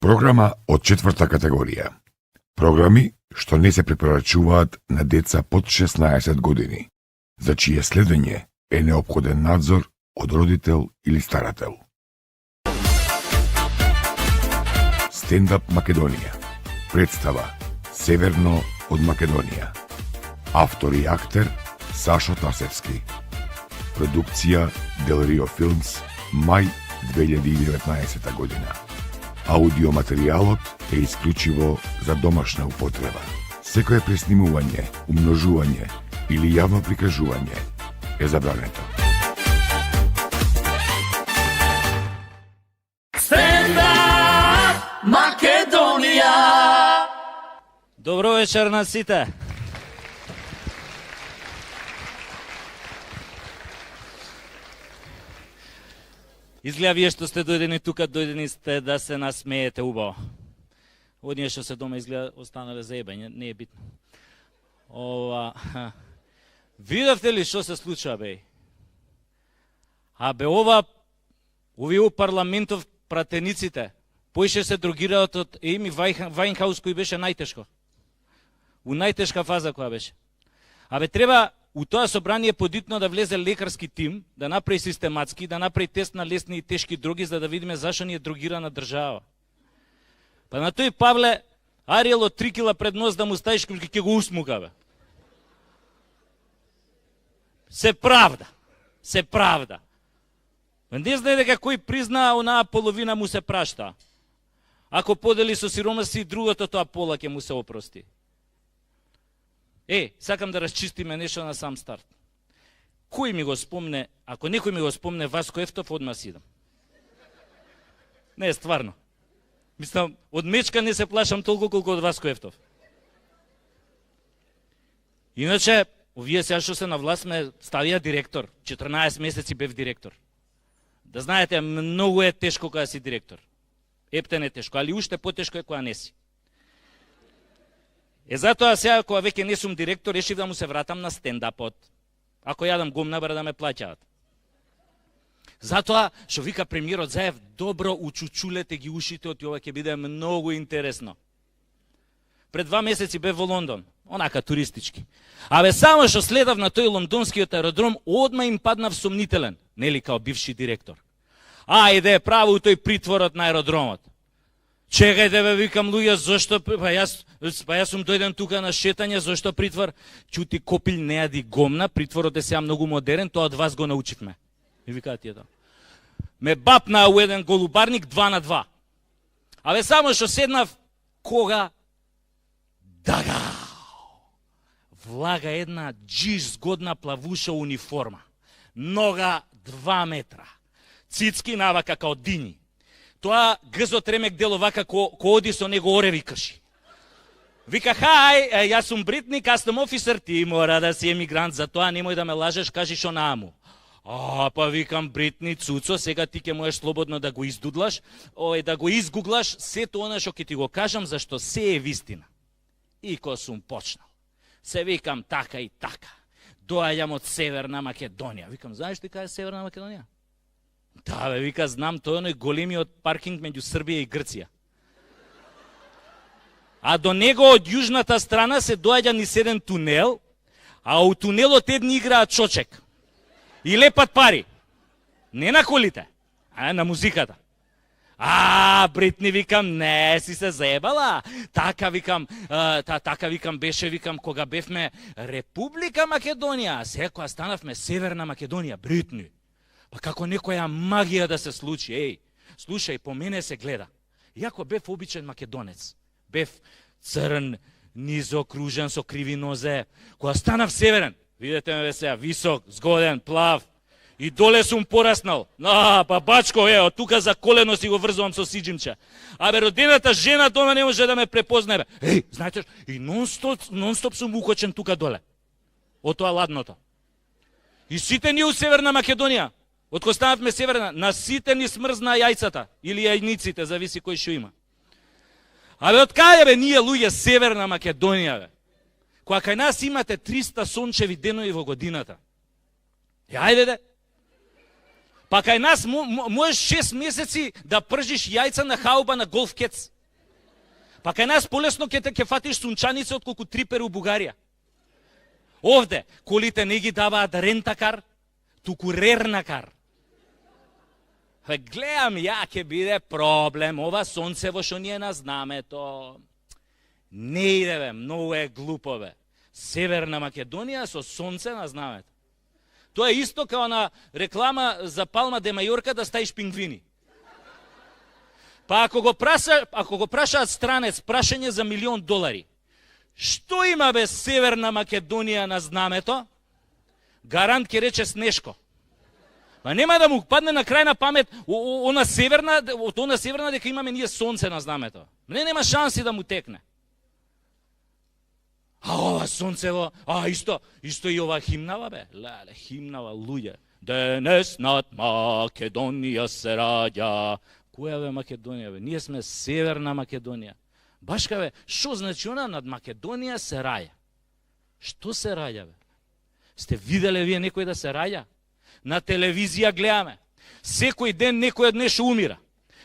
Програма од 4-та категорија. Програми што не се препорачуваат на деца под 16 години, за чие следење е неопходен надзор од родител или старател. Стендап Македонија. Представа Северно од Македонија. Автор и актер Сашо Тасевски. Продукција Del Rio Films, мај 2019 година. Аудиоматеријалот е исклучиво за домашна употреба. Секое преснимување, умножување или јавно прикажување е забрането. Стендап Македонија! Добро вечер на сите! Изгледа вие што сте дојдени тука, дојдени сте да се насмеете убаво. Одние што се дома изгледа останале заебање, не е битно. Видовте ли што се случува, бе? А бе овие у парламентов пратениците, поише се дрогираат од Еми Вајнхаус, кој беше најтешко. У најтешка фаза која беше. А бе треба у тоа собрание подитно да влезе лекарски тим, да направи систематски, да направи тест на лесни и тешки дроги, за да видиме зашо ни е дрогирана држава. Па на тој Павле, Ариел од 3 кила пред нос да му ставиш, ќе го усмука, бе. Се правда. Се правда. Не знае дека кој призна, онаа половина му се прашта. Ако подели со сиромаси, другото тоа пола ќе му се опрости. Сакам да расчистиме нешто на сам старт. Кој ми го спомне, ако некој ми го спомне Васко Ефтов, одма си идам. Не, стварно. Мислам, од мечка не се плашам толку колку од Васко Ефтов. Иначе, овие сега што се на власт ме ставија директор. 14 месеци бев директор. Да знаете, многу е тешко кога си директор. Ептен е тешко, али уште потешко е кога не си. Затоа сега, кога веќе не сум директор, решив да му се вратам на стендапот. Ако јадам гумна, бара да ме плаќаат. Затоа, што вика премиерот Заев, добро учучулете ги ушите, оти ова ќе биде многу интересно. Пред 2 месеци бев во Лондон, онака туристички. Абе, само што следав на тој лондонскиот аеродром, одма им паднав сомнителен, нели као бивши директор. Ајде, право у тој притворот на аеродромот. Чекајте, бе, викам, луѓе, зошто, па јас сум дојден тука на шетање, зошто притвор? Чути, копил не јади гомна, притворот е сега многу модерен, тоа од вас го научивме. И викаат тие тоа. Ме бапна у еден голубарник 2-2. Абе, само што седнав, кога? Дага! Влага една джиш згодна плавуша униформа. Нога 2 метра. Цицки навака као дини. Тоа гзот ремек дел овака ко оди со него ореви крши. Вика, хај, јас сум бритник, кастом офисер, ти мора да си емигрант, за тоа немој да ме лажеш, кажи шо нааму. Па викам, бритни, цуцо, сега ти ќе можеш слободно да го издудлаш, да го изгуглаш, сето она што ќе ти го кажам, зашто се е вистина. И ко сум почнал, се викам така и така, доаѓам од Северна Македонија. Викам, знаеш ти кај е Северна Македонија? Да, бе, вика, знам, тој е големиот паркинг меѓу Србија и Грција. А до него од јужната страна се доаѓа низ еден тунел, а у тунелот едни играат чочек. И лепат пари. Не на колите, а на музиката. Бритни, викам, не си се заебала. Така викам, беше, викам, кога бевме Република Македонија, сега кога станавме Северна Македонија, Бритни. Па како некоја магија да се случи, слушај, по мене се гледа. Иако бев обичен македонец, бев црн, низокружен со криви нозе, кога станав северен, видете ме сега, висок, згоден, плав, и доле сум пораснал. Па бачко, од тука за колено си го врзувам со сиџимче. Абе, родената жена дома не може да ме препознае. Знаете, и нон-стоп сум укочен тука доле, од тоа ладното. И сите ние у Северна Македонија, од кога станавме северна, на сите ни смрзна јајцата, или јајниците, зависи кој што има. Абе, од каде, бе, ние луѓе Северна Македонија, бе? Кога кај нас имате 300 сончеви денови во годината. Ајде, де. Па кај нас можеш 6 месеци да пржиш јајца на хауба на голф кец. Па кај нас полесно ќе фатиш сунчаница отколку трипер у Бугарија. Овде колите не ги даваат рентакар, туку рернакар. Гледам ја ќе биде проблем, ова сонцево што ние на знамето. Не иде бе, многу е глупо бе. Северна Македонија со сонце на знамето. Тоа е исто као на реклама за Палма де Мајорка да ставиш пингвини. Па ако го прашаат странец прашање за $1.000.000, што има бе Северна Македонија на знамето? Гарант ќе рече Снешко. Па нема да му падне на крај на памет она северна дека имаме ние сонце на знамето. Нема шанси да му текне. А ова сонцево, исто и ова химнава бе. Леле, химнава луѓе. Денес над Македонија се раѓа. Која бе Македонија бе? Ние сме Северна Македонија. Башка бе, што значи она над Македонија се раѓа? Што се раѓа бе? Сте виделе вие некој да се раѓа? На телевизија гледаме. Секој ден некој од нешто умира.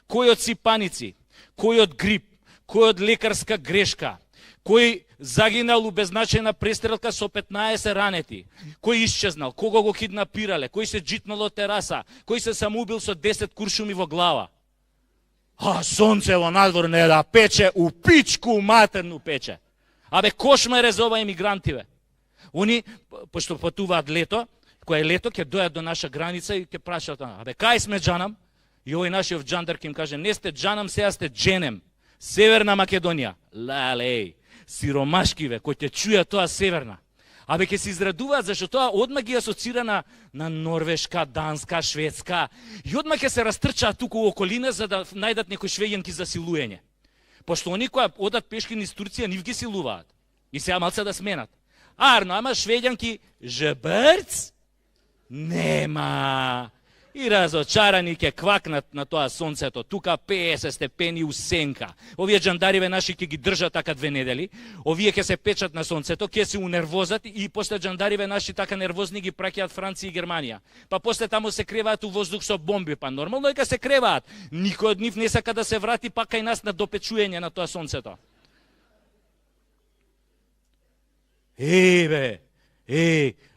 Кој од сипаници, кој од грип, кој од лекарска грешка, кој загинал у беззначајна престрелка со 15 ранети, кој исчезнал, кого го киднапирале, кој се джитнал од тераса, кој се самоубил со 10 куршуми во глава. Сонцево надвор не да пече, у пичку матерну пече. Абе, кошмаре за ова емигранти, бе. Они, пошто патуваат лето, кое лето ќе дојат до наша граница и ќе прашаат, абе, кај сме джанам? И овој нашиот джандар ќе им каже, не сте джанам, сега сте дженем. Северна Македонија. Леле, сиромашки, бе, кој ќе чуја тоа Северна. Абе, ќе се израдуваат, зашто тоа одма ги асоцира на Норвешка, Данска, Шведска. И одма ќе се растрчаат туку во околина за да најдат некои швеѓанки за силуење. Пошто они кои одат пешки низ Турција, нив ги силуваат. И сега малце да сменат. Арно, ама швеѓанки, жбрц? Нема. И разочарани ќе квакнат на тоа сонцето. Тука 50 степени у сенка. Овие джандариве наши ќе ги држат така 2 недели. Овие ќе се печат на сонцето, ќе се унервозат и после джандариве наши така нервозни ги праќаат Франција и Германија. Па после таму се креваат у воздух со бомби. Па нормално е ка се креваат. Никој од нив не сака да се врати пак кај нас на допечуење на тоа сонцето.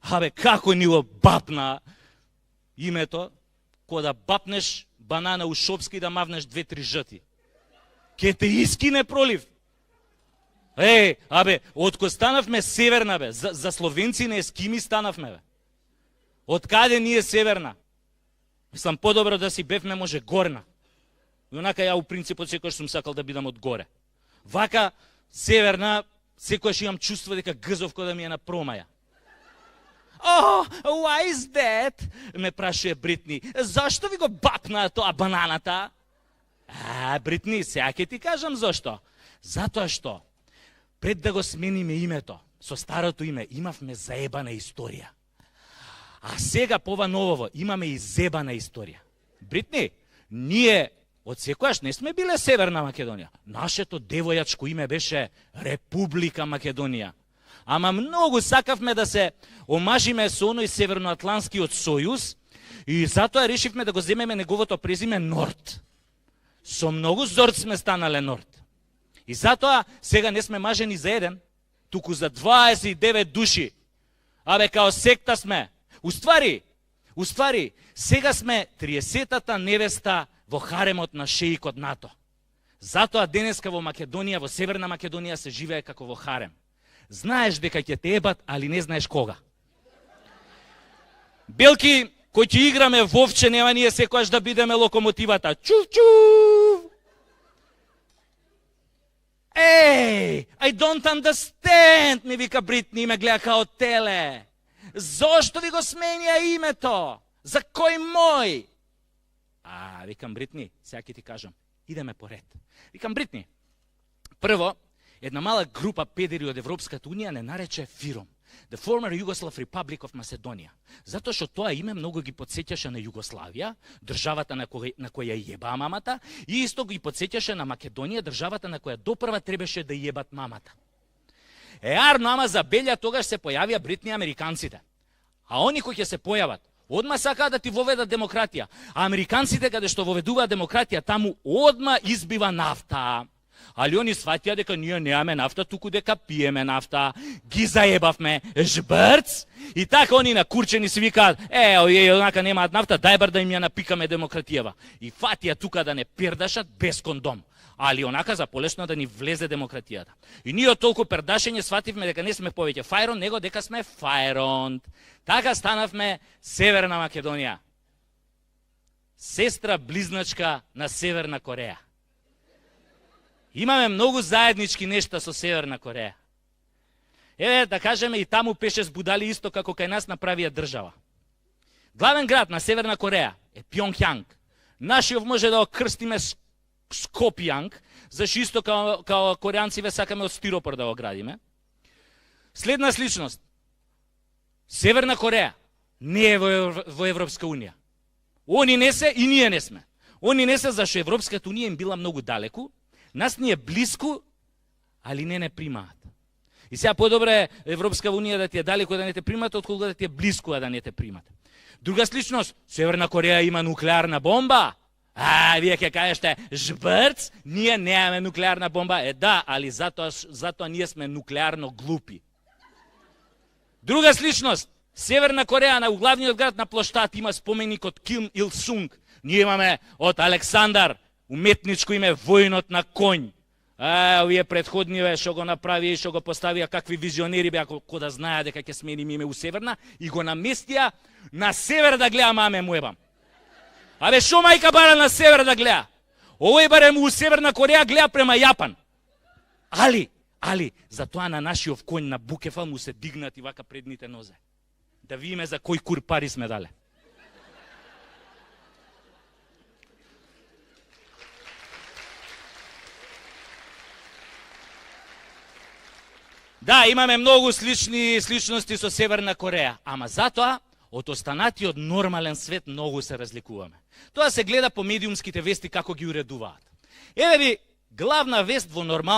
Абе, како ни го бапна името, кога да бапнеш банана у Шопски да мавнеш 2-3 жати. Ке те искине пролив. Абе, откој станавме Северна, бе, за словенци не ескими станавме, бе. Од каде ние Северна? Мислам, подобро да си бевме може Горна. И онака ја у принципот секојаш сум сакал да бидам од горе. Вака, Северна, секојаш имам чувство дека гзов кој да ми е на промаја. Why is that? Ме прашуе Бритни. Зашто ви го бапна тоа бананата? Бритни, сега ќе ти кажам зашто. Затоа што, пред да го смениме името, со старото име, имавме заебана историја. А сега по ова новово имаме и зебана историја. Бритни, ние од секојаш не сме биле Северна Македонија. Нашето девојачко име беше Република Македонија. Ама многу сакавме да се омажиме со оној Северноатлантскиот сојуз и затоа решивме да го земеме неговото презиме Норд. Со многу зорд сме станале Норд. И затоа сега не сме мажени за еден, туку за 29 души. Абе, као секта сме. Уствари, сега сме 30-та невеста во харемот на шеикот НАТО. Затоа денеска во Македонија, во Северна Македонија се живее како во харем. Знаеш дека ќе те ебат, али не знаеш кога. Белки, кој ќе играме вовче, нема ние секојаш да бидеме локомотивата. Чув! I don't understand, ми вика Бритни и ме гледа као теле. Зошто ви го сменија името? За кој мој? Викам Бритни, сега ќе ти кажам. Идеме поред. Викам Бритни, прво, една мала група педери од Европската Унија не нарече ФИРОМ, The Former Yugoslav Republic of Macedonia. Затоа што тоа име многу ги подсеќаше на Југославија, државата на која јеба мамата, и исто ги подсеќаше на Македонија, државата на која допрва требаше да јебат мамата. Арно, ама забелја тогаш се појавија Бритни американците. А они кои ќе се појават, одма сакаат да ти воведат демократија. А американците каде што воведуваат демократија, таму одма избива нафта. Али они сватија дека ние немаме нафта, туку дека пиеме нафта. Ги заебавме, жбрц. И така они накурчени си викаат, овие онака немаат нафта, дај бар да им ја напикаме демократијава. И фатија тука да не пердашат без кондом. Али онака за полесно да ни влезе демократијата. И ние од толку пердашење свативме дека не сме повеќе Фајрон, него дека сме Фајронд. Така станавме Северна Македонија. Сестра близначка на Северна Кореја. Имаме многу заеднички нешта со Северна Кореја. Еве, да кажеме, и таму пеше збудали исто како кај нас направија држава. Главен град на Северна Кореја е Пјонгјанг. Нашиот може да окрстиме Скопјанг, зашто исто као кореанциве сакаме од стиропор да го градиме. Следна сличност. Северна Кореја не е во Европска унија. Они не се и ние не сме. Они не се зашто Европската унија им била многу далеку, нас ни е блиску, али не примаат. И сега подобре Европска унија да ти е далеку да не те примат, отколку да ти е блиску да не те примат. Друга сличност, Северна Кореја има нуклеарна бомба. Вие ќе кажете, жбрц, ние немаме нуклеарна бомба. Да, али затоа ние сме нуклеарно глупи. Друга сличност, Северна Кореја на главниот град на плоштад има споменик од Ким Ил Сунг. Ние имаме од Александар, уметничко име војнот на конј. Овие предходниве што го направија и што го поставија, какви визионери беа, кој да знаја дека ќе сменим име у Северна, и го наместија на север да гледа маме му ебам. Абе, шо мајка бара на север да гледа? Овој барем у Северна Кореја гледа према Јапан. Али, затоа на нашиот конј на Букефал му се дигнати вака предните нозе. Да видиме за кој кур пари сме дале. Да, имаме многу сличности со Северна Кореја, ама затоа од останатиот нормален свет многу се разликуваме. Тоа се гледа по медиумските вести како ги уредуваат. Еве ви главна вест во нормал